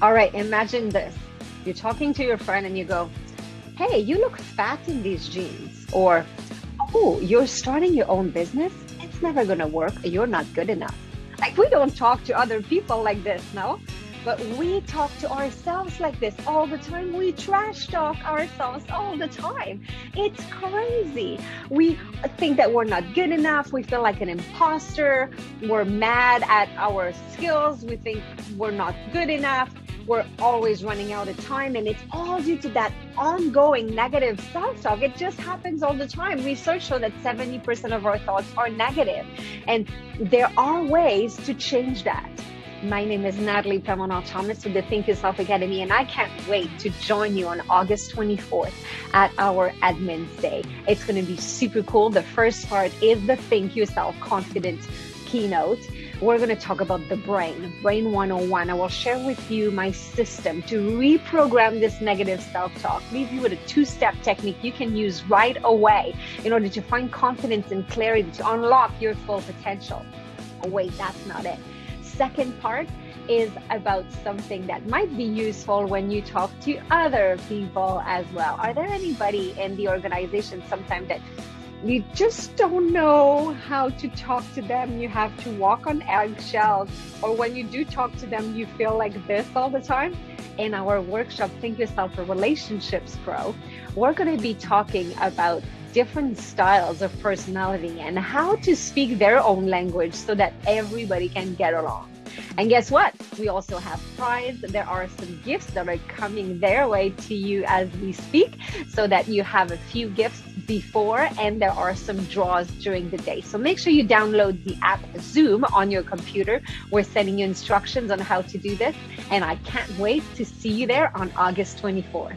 All right, imagine this. You're talking to your friend and you go, hey, you look fat in these jeans. Or, oh, you're starting your own business? It's never going to work. You're not good enough. Like, we don't talk to other people like this, no? But we talk to ourselves like this all the time. We trash talk ourselves all the time. It's crazy. We think that we're not good enough. We feel like an imposter. We're mad at our skills. We think we're not good enough. We're always running out of time, and it's all due to that ongoing negative self-talk. It just happens all the time. Research shows that 70% of our thoughts are negative, and there are ways to change that. My name is Nathalie Plamondon-Thomas with the Think Yourself Academy, and I can't wait to join you on August 24th at our Admin's Day. It's going to be super cool. The first part is the Think Yourself Confident keynote. We're going to talk about the brain 101. I will share with you my system to reprogram this negative self-talk, leave you with a two-step technique you can use right away in order to find confidence and clarity to unlock your full potential. Oh, wait, that's not it. Second part is about something that might be useful when you talk to other people as well. Are there anybody in the organization sometimes that you just don't know how to talk to them? You have to walk on eggshells, or when you do talk to them, you feel like this all the time? In our workshop, Think Yourself a Relationships Pro, we're going to be talking about different styles of personality and how to speak their own language so that everybody can get along. And guess what? We also have prize. There are some gifts that are coming their way to you as we speak, so that you have a few gifts before, and there are some draws during the day. So make sure you download the app Zoom on your computer. We're sending you instructions on how to do this, and I can't wait to see you there on August 24th.